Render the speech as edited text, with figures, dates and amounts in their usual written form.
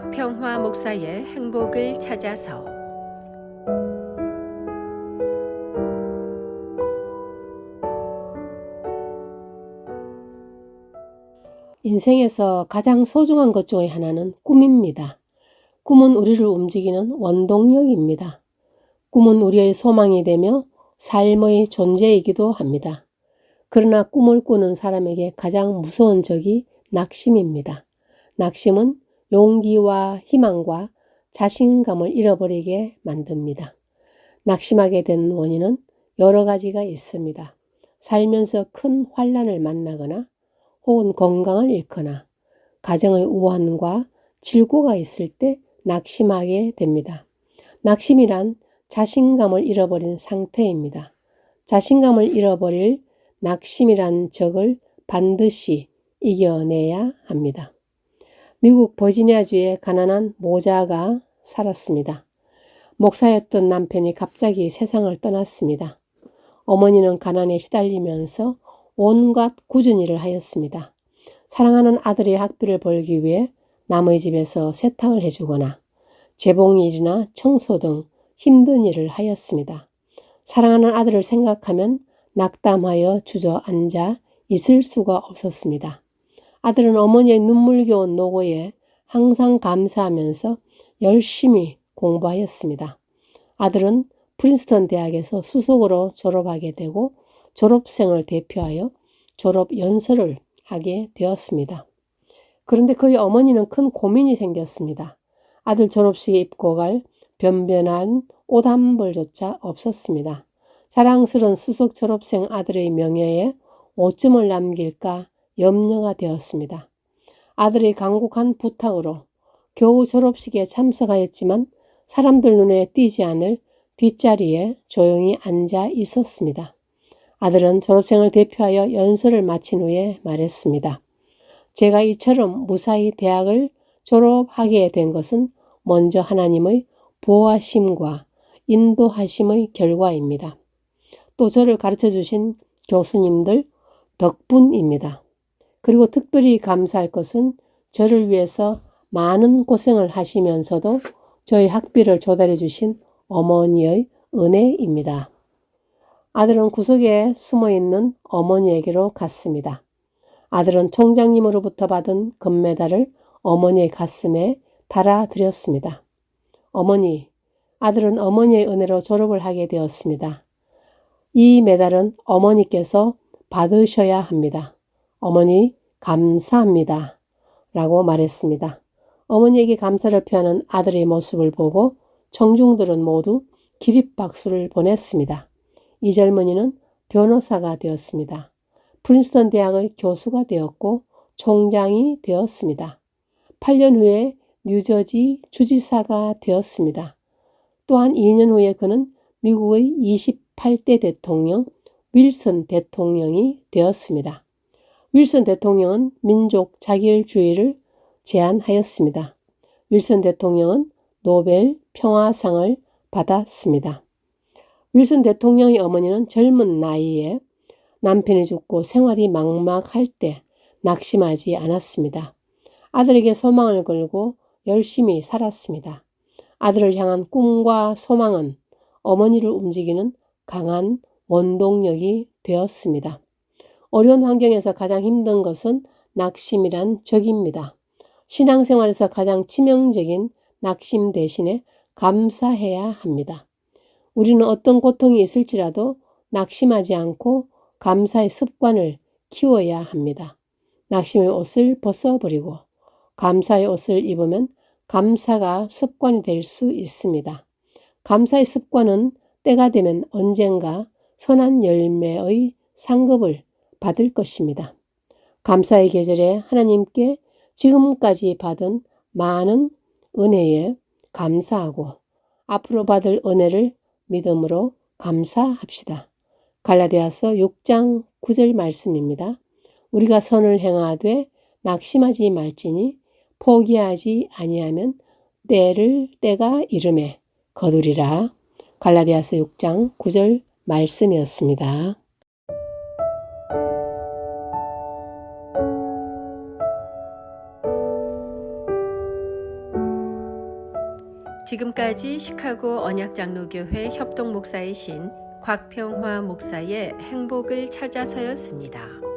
박평화 목사의 행복을 찾아서. 인생에서 가장 소중한 것 중에 하나는 꿈입니다. 꿈은 우리를 움직이는 원동력입니다. 꿈은 우리의 소망이 되며 삶의 존재이기도 합니다. 그러나 꿈을 꾸는 사람에게 가장 무서운 적이 낙심입니다. 낙심은 용기와 희망과 자신감을 잃어버리게 만듭니다. 낙심하게 된 원인은 여러 가지가 있습니다. 살면서 큰 환난을 만나거나 혹은 건강을 잃거나 가정의 우환과 질고가 있을 때 낙심하게 됩니다. 낙심이란 자신감을 잃어버린 상태입니다. 자신감을 잃어버릴 낙심이란 적을 반드시 이겨내야 합니다. 미국 버지니아주의 가난한 모자가 살았습니다. 목사였던 남편이 갑자기 세상을 떠났습니다. 어머니는 가난에 시달리면서 온갖 굳은 일을 하였습니다. 사랑하는 아들의 학비를 벌기 위해 남의 집에서 세탁을 해주거나 재봉일이나 청소 등 힘든 일을 하였습니다. 사랑하는 아들을 생각하면 낙담하여 주저앉아 있을 수가 없었습니다. 아들은 어머니의 눈물겨운 노고에 항상 감사하면서 열심히 공부하였습니다. 아들은 프린스턴 대학에서 수석으로 졸업하게 되고 졸업생을 대표하여 졸업 연설을 하게 되었습니다. 그런데 그의 어머니는 큰 고민이 생겼습니다. 아들 졸업식에 입고 갈 변변한 옷 한 벌조차 없었습니다. 자랑스러운 수석 졸업생 아들의 명예에 오점을 남길까 염려가 되었습니다. 아들의 간곡한 부탁으로 겨우 졸업식에 참석하였지만 사람들 눈에 띄지 않을 뒷자리에 조용히 앉아 있었습니다. 아들은 졸업생을 대표하여 연설을 마친 후에 말했습니다. 제가 이처럼 무사히 대학을 졸업하게 된 것은 먼저 하나님의 보호하심과 인도하심의 결과입니다. 또 저를 가르쳐 주신 교수님들 덕분입니다. 그리고 특별히 감사할 것은 저를 위해서 많은 고생을 하시면서도 저희 학비를 조달해 주신 어머니의 은혜입니다. 아들은 구석에 숨어있는 어머니에게로 갔습니다. 아들은 총장님으로부터 받은 금메달을 어머니의 가슴에 달아드렸습니다. 어머니, 아들은 어머니의 은혜로 졸업을 하게 되었습니다. 이 메달은 어머니께서 받으셔야 합니다. 어머니, 감사합니다. 라고 말했습니다. 어머니에게 감사를 표하는 아들의 모습을 보고 청중들은 모두 기립박수를 보냈습니다. 이 젊은이는 변호사가 되었습니다. 프린스턴 대학의 교수가 되었고 총장이 되었습니다. 8년 후에 뉴저지 주지사가 되었습니다. 또한 2년 후에 그는 미국의 28대 대통령 윌슨 대통령이 되었습니다. 윌슨 대통령은 민족 자결주의를 제안하였습니다. 윌슨 대통령은 노벨 평화상을 받았습니다. 윌슨 대통령의 어머니는 젊은 나이에 남편이 죽고 생활이 막막할 때 낙심하지 않았습니다. 아들에게 소망을 걸고 열심히 살았습니다. 아들을 향한 꿈과 소망은 어머니를 움직이는 강한 원동력이 되었습니다. 어려운 환경에서 가장 힘든 것은 낙심이란 적입니다. 신앙생활에서 가장 치명적인 낙심 대신에 감사해야 합니다. 우리는 어떤 고통이 있을지라도 낙심하지 않고 감사의 습관을 키워야 합니다. 낙심의 옷을 벗어버리고 감사의 옷을 입으면 감사가 습관이 될 수 있습니다. 감사의 습관은 때가 되면 언젠가 선한 열매의 상급을 받을 것입니다. 감사의 계절에 하나님께 지금까지 받은 많은 은혜에 감사하고 앞으로 받을 은혜를 믿음으로 감사합시다. 갈라디아서 6장 9절 말씀입니다. 우리가 선을 행하되 낙심하지 말지니 포기하지 아니하면 때가 이름에 거두리라. 갈라디아서 6장 9절 말씀이었습니다. 지금까지 시카고 언약장로교회 협동 목사이신 곽평화 목사의 행복을 찾아서였습니다.